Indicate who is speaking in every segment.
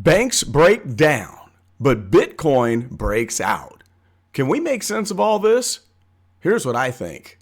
Speaker 1: Banks break down, but Bitcoin breaks out. Can we make sense of all this? Here's what I think.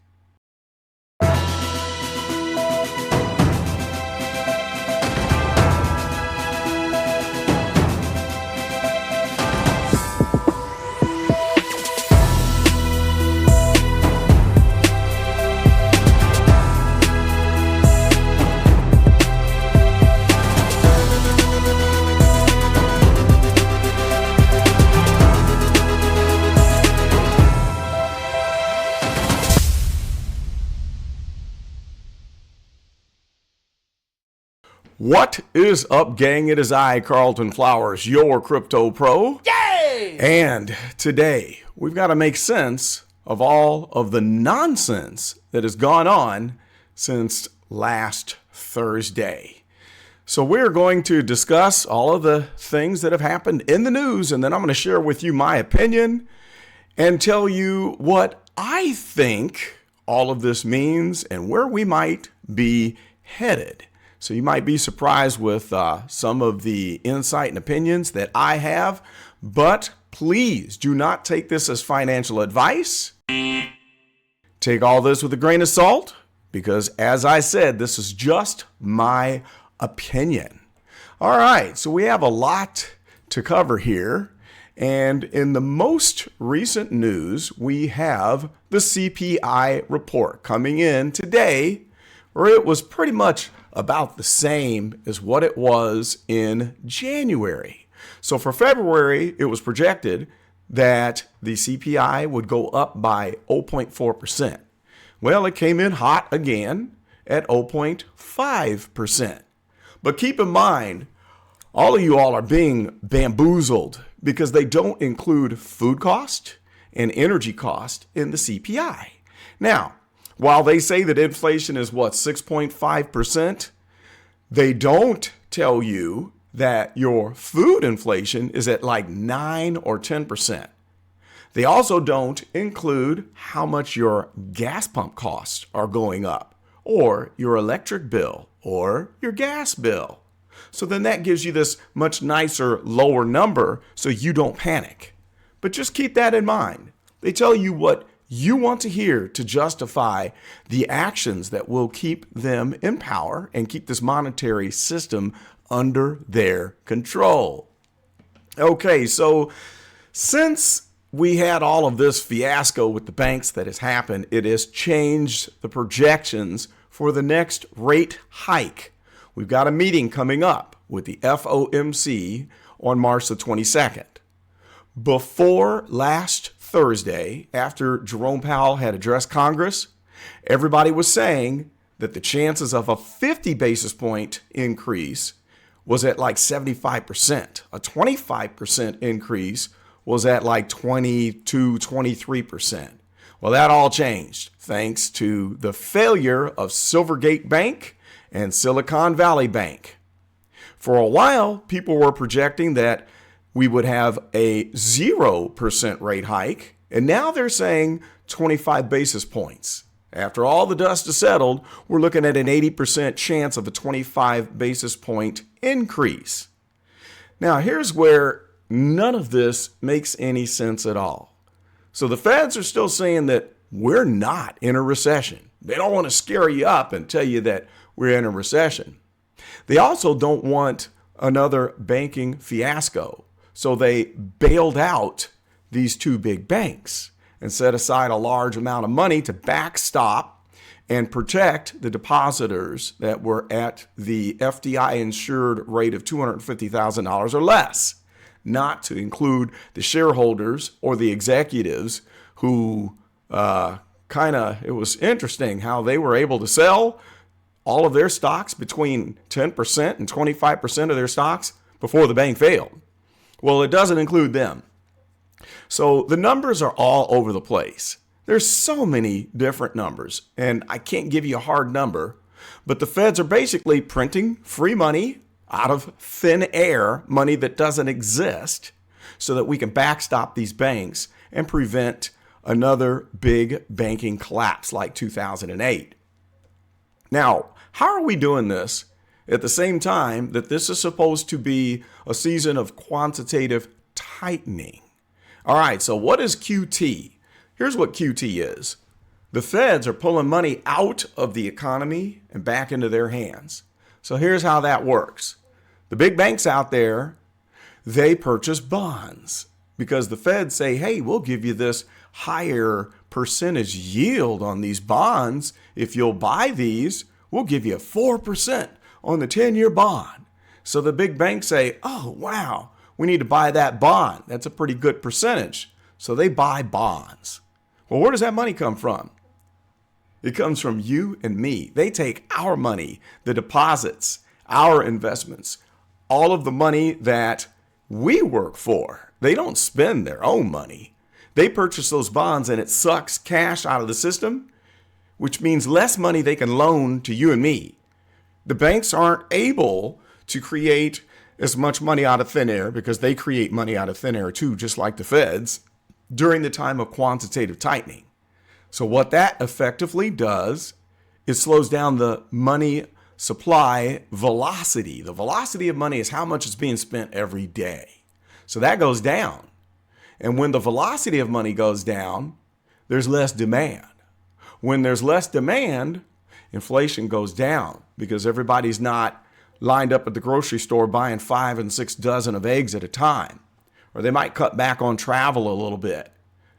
Speaker 1: What is up, gang? It is I, Carlton Flowers, your crypto pro.
Speaker 2: Yay!
Speaker 1: And today, we've got to make sense of all of the nonsense that has gone on since last Thursday. So we're going to discuss all of the things that have happened in the news, and then I'm going to share with you my opinion and tell you what I think all of this means and where we might be headed. So you might be surprised with some of the insight and opinions that I have, but please do not take this as financial advice. Take all this with a grain of salt, because as I said, this is just my opinion. All right, so we have a lot to cover here. And in the most recent news, we have the CPI report coming in today, where it was pretty much about the same as what it was in January. So for February, it was projected that the CPI would go up by 0.4%. Well, it came in hot again at 0.5%. But keep in mind, all of you all are being bamboozled because they don't include food cost and energy cost in the CPI. Now, while they say that inflation is 6.5%, they don't tell you that your food inflation is at 9 or 10%. They also don't include how much your gas pump costs are going up, or your electric bill, or your gas bill. So then that gives you this much nicer, lower number so you don't panic. But just keep that in mind. They tell you what you want to hear to justify the actions that will keep them in power and keep this monetary system under their control. Okay, so since we had all of this fiasco with the banks that has happened, it has changed the projections for the next rate hike. We've got a meeting coming up with the FOMC on March the 22nd. Before last Thursday, after Jerome Powell had addressed Congress, everybody was saying that the chances of a 50 basis point increase was at 75%. A 25% increase was at 22, 23%. Well, that all changed thanks to the failure of Silvergate Bank and Silicon Valley Bank. For a while, people were projecting that we would have a 0% rate hike, and now they're saying 25 basis points. After all the dust has settled, we're looking at an 80% chance of a 25 basis point increase. Now, here's where none of this makes any sense at all. So the feds are still saying that we're not in a recession. They don't want to scare you up and tell you that we're in a recession. They also don't want another banking fiasco. So they bailed out these two big banks and set aside a large amount of money to backstop and protect the depositors that were at the FDI insured rate of $250,000 or less, not to include the shareholders or the executives who it was interesting how they were able to sell all of their stocks between 10% and 25% of their stocks before the bank failed. Well, it doesn't include them. So the numbers are all over the place. There's so many different numbers, and I can't give you a hard number, but the feds are basically printing free money out of thin air, money that doesn't exist, so that we can backstop these banks and prevent another big banking collapse like 2008. Now, how are we doing this at the same time that this is supposed to be a season of quantitative tightening. All right, so what is QT? Here's what QT is. The feds are pulling money out of the economy and back into their hands. So here's how that works. The big banks out there, they purchase bonds because the feds say, hey, we'll give you this higher percentage yield on these bonds. If you'll buy these, we'll give you 4% on the 10-year bond. So the big banks say, oh, wow, we need to buy that bond. That's a pretty good percentage. So they buy bonds. Well, where does that money come from? It comes from you and me. They take our money, the deposits, our investments, all of the money that we work for. They don't spend their own money. They purchase those bonds and it sucks cash out of the system, which means less money they can loan to you and me. The banks aren't able to create as much money out of thin air because they create money out of thin air too, just like the feds, during the time of quantitative tightening. So what that effectively does is slows down the money supply velocity. The velocity of money is how much is being spent every day. So that goes down. And when the velocity of money goes down, there's less demand. When there's less demand, inflation goes down because everybody's not lined up at the grocery store buying 5 and 6 dozen of eggs at a time. Or they might cut back on travel a little bit.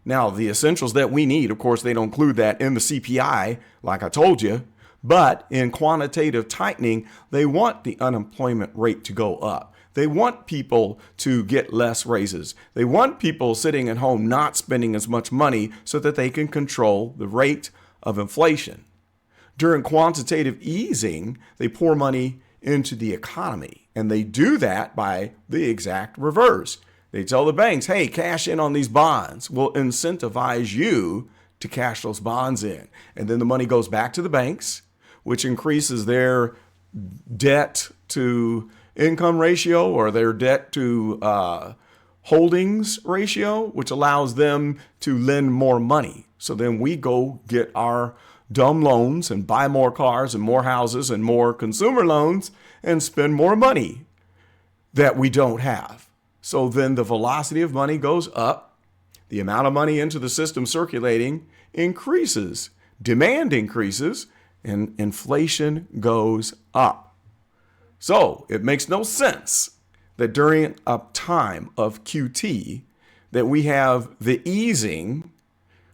Speaker 1: Now, the essentials that we need, of course, they don't include that in the CPI, like I told you. But in quantitative tightening, they want the unemployment rate to go up. They want people to get less raises. They want people sitting at home not spending as much money so that they can control the rate of inflation. During quantitative easing, they pour money into the economy. And they do that by the exact reverse. They tell the banks, hey, cash in on these bonds. We'll incentivize you to cash those bonds in. And then the money goes back to the banks, which increases their debt to income ratio or their debt to holdings ratio, which allows them to lend more money. So then we go get our dumb loans and buy more cars and more houses and more consumer loans and spend more money that we don't have. So then the velocity of money goes up. The amount of money into the system circulating increases. Demand increases and inflation goes up. So it makes no sense that during a time of QT that we have the easing,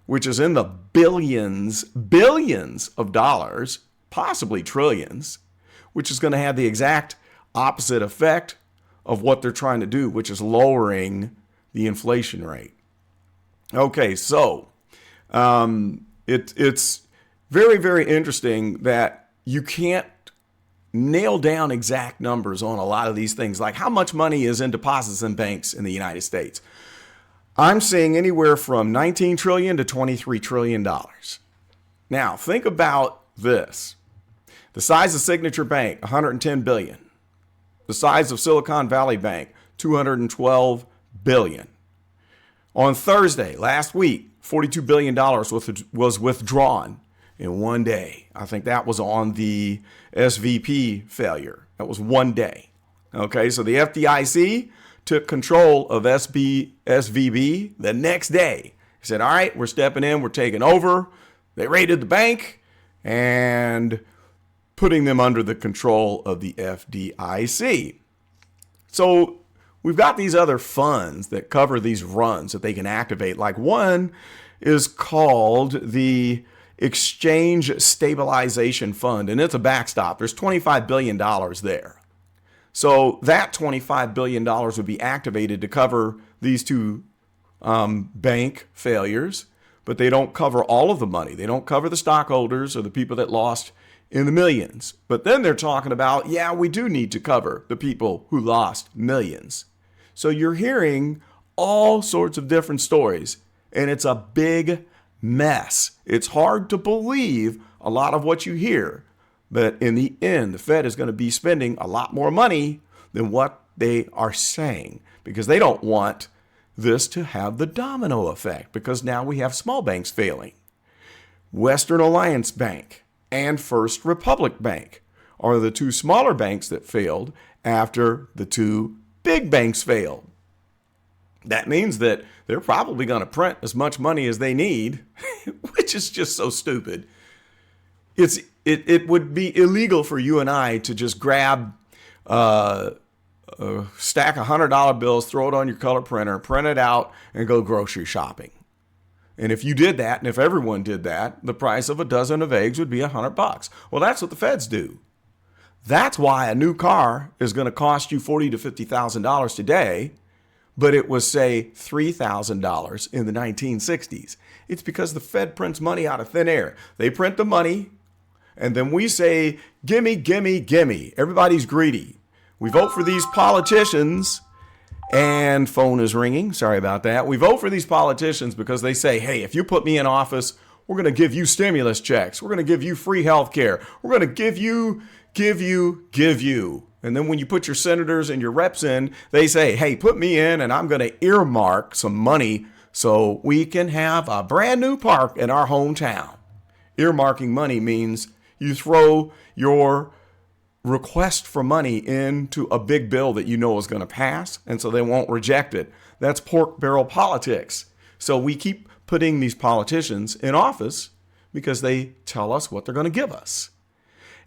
Speaker 1: which is in the billions of dollars, possibly trillions, which is going to have the exact opposite effect of what they're trying to do, which is lowering the inflation rate. Okay, so it's very, very interesting that you can't nail down exact numbers on a lot of these things, like how much money is in deposits in banks in the United States. I'm seeing anywhere from $19 trillion to $23 trillion. Now, think about this. The size of Signature Bank, $110 billion. The size of Silicon Valley Bank, $212 billion. On Thursday, last week, $42 billion was withdrawn in one day. I think that was on the SVP failure. That was one day. Okay, so the FDIC took control of SVB the next day. He said, all right, we're stepping in, we're taking over. They raided the bank and putting them under the control of the FDIC. So we've got these other funds that cover these runs that they can activate. Like one is called the Exchange Stabilization Fund, and it's a backstop. There's $25 billion there. So that $25 billion would be activated to cover these two bank failures, but they don't cover all of the money. They don't cover the stockholders or the people that lost in the millions. But then they're talking about, yeah, we do need to cover the people who lost millions. So you're hearing all sorts of different stories, and it's a big mess. It's hard to believe a lot of what you hear. But in the end, the Fed is going to be spending a lot more money than what they are saying because they don't want this to have the domino effect because now we have small banks failing. Western Alliance Bank and First Republic Bank are the two smaller banks that failed after the two big banks failed. That means that they're probably going to print as much money as they need, which is just so stupid. It would be illegal for you and I to just grab a stack of $100 bills, throw it on your color printer, print it out, and go grocery shopping. And if you did that, and if everyone did that, the price of a dozen of eggs would be $100. Well, that's what the feds do. That's why a new car is going to cost you $40,000 to $50,000 today, but it was, say, $3,000 in the 1960s. It's because the Fed prints money out of thin air. They print the money, and then we say, gimme, gimme, gimme. Everybody's greedy. We vote for these politicians, and phone is ringing. Sorry about that. We vote for these politicians because they say, hey, if you put me in office, we're going to give you stimulus checks. We're going to give you free health care. We're going to give you. And then when you put your senators and your reps in, they say, hey, put me in and I'm going to earmark some money so we can have a brand new park in our hometown. Earmarking money means you throw your request for money into a big bill that you know is going to pass, and so they won't reject it. That's pork barrel politics. So we keep putting these politicians in office because they tell us what they're going to give us.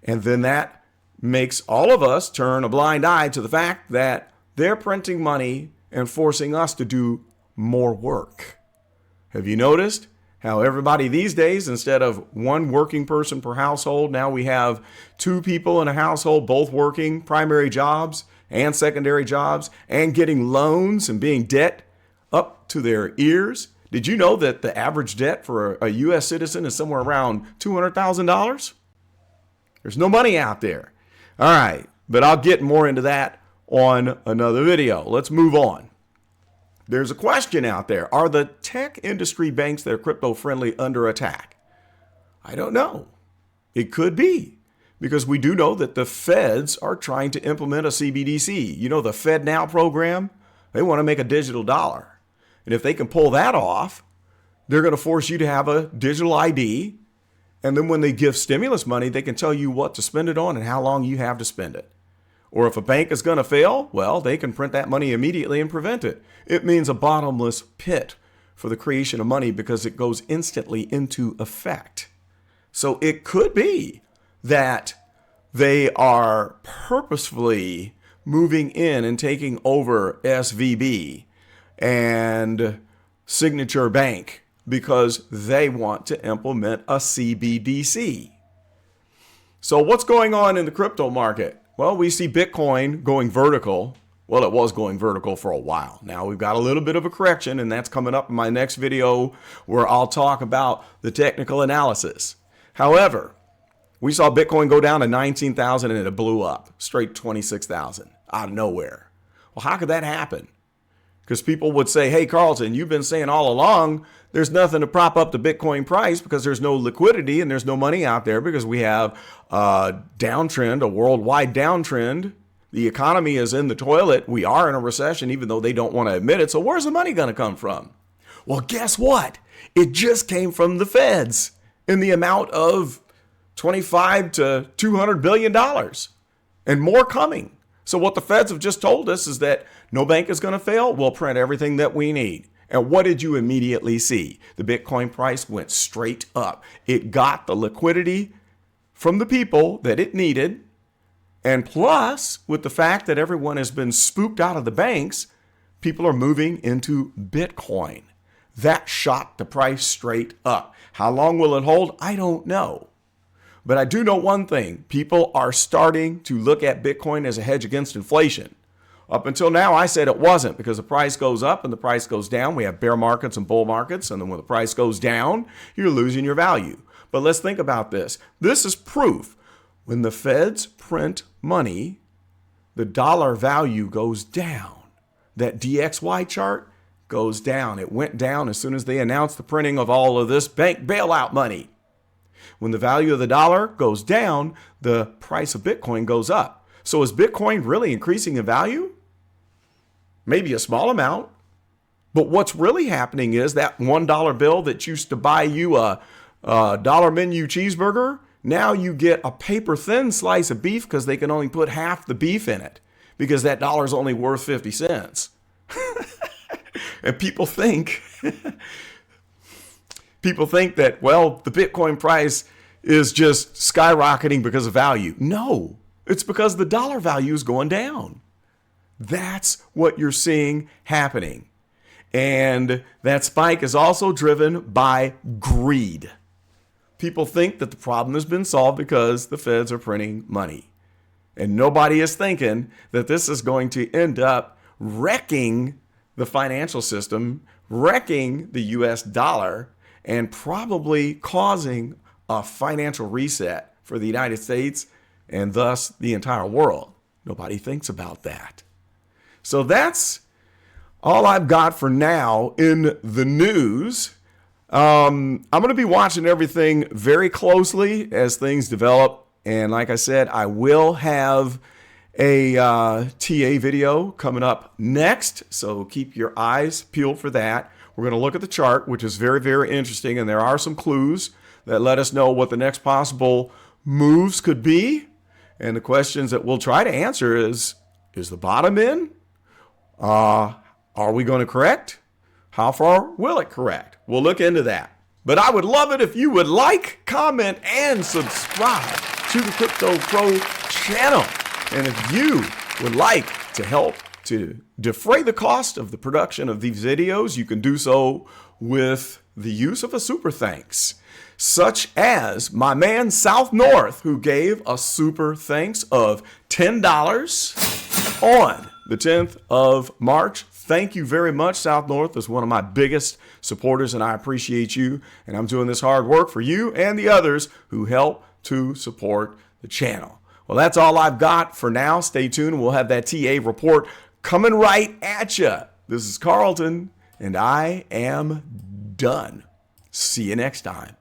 Speaker 1: And then that makes all of us turn a blind eye to the fact that they're printing money and forcing us to do more work. Have you noticed how everybody these days, instead of one working person per household, now we have two people in a household, both working primary jobs and secondary jobs and getting loans and being debt up to their ears? Did you know that the average debt for a U.S. citizen is somewhere around $200,000? There's no money out there. All right, but I'll get more into that on another video. Let's move on. There's a question out there. Are the tech industry banks that are crypto-friendly under attack? I don't know. It could be, because we do know that the feds are trying to implement a CBDC. You know, the FedNow program? They want to make a digital dollar. And if they can pull that off, they're going to force you to have a digital ID. And then when they give stimulus money, they can tell you what to spend it on and how long you have to spend it. Or if a bank is going to fail, well, they can print that money immediately and prevent it. It means a bottomless pit for the creation of money because it goes instantly into effect. So it could be that they are purposefully moving in and taking over SVB and Signature Bank because they want to implement a CBDC. So what's going on in the crypto market? Well, we see Bitcoin going vertical. Well, it was going vertical for a while. Now we've got a little bit of a correction, and that's coming up in my next video where I'll talk about the technical analysis. However, we saw Bitcoin go down to 19,000 and it blew up straight 26,000 out of nowhere. Well, how could that happen? Because people would say, hey, Carlton, you've been saying all along there's nothing to prop up the Bitcoin price because there's no liquidity and there's no money out there because we have a downtrend, a worldwide downtrend. The economy is in the toilet. We are in a recession, even though they don't want to admit it. So where's the money going to come from? Well, guess what? It just came from the feds in the amount of $25 to $200 billion and more coming. So what the feds have just told us is that no bank is going to fail. We'll print everything that we need. And what did you immediately see? The Bitcoin price went straight up. It got the liquidity from the people that it needed. And plus, with the fact that everyone has been spooked out of the banks, people are moving into Bitcoin. That shot the price straight up. How long will it hold? I don't know. But I do know one thing. People are starting to look at Bitcoin as a hedge against inflation. Up until now, I said it wasn't because the price goes up and the price goes down. We have bear markets and bull markets. And then when the price goes down, you're losing your value. But let's think about this. This is proof. When the feds print money, the dollar value goes down. That DXY chart goes down. It went down as soon as they announced the printing of all of this bank bailout money. When the value of the dollar goes down, the price of Bitcoin goes up. So is Bitcoin really increasing in value? Maybe a small amount. But what's really happening is that $1 bill that used to buy you a dollar menu cheeseburger now you get a paper thin slice of beef because they can only put half the beef in it because that dollar is only worth 50 cents. And people think that, well, the Bitcoin price is just skyrocketing because of value. No, it's because the dollar value is going down. That's what you're seeing happening. And that spike is also driven by greed. People think that the problem has been solved because the feds are printing money. And nobody is thinking that this is going to end up wrecking the financial system, wrecking the US dollar, and probably causing a financial reset for the United States and thus the entire world. Nobody thinks about that. So that's all I've got for now in the news. I'm going to be watching everything very closely as things develop. And like I said, I will have a TA video coming up next. So keep your eyes peeled for that. We're going to look at the chart, which is very, very interesting. And there are some clues that let us know what the next possible moves could be. And the questions that we'll try to answer is the bottom in? Are we going to correct? How far will it correct? We'll look into that. But I would love it if you would like, comment, and subscribe to the Crypto Pro channel. And if you would like to help to defray the cost of the production of these videos, you can do so with the use of a super thanks, such as my man South North, who gave a super thanks of $10 on the 10th of March. Thank you very much. South North is one of my biggest supporters, and I appreciate you. And I'm doing this hard work for you and the others who help to support the channel. Well, that's all I've got for now. Stay tuned. We'll have that TA report coming right at you. This is Carlton, and I am done. See you next time.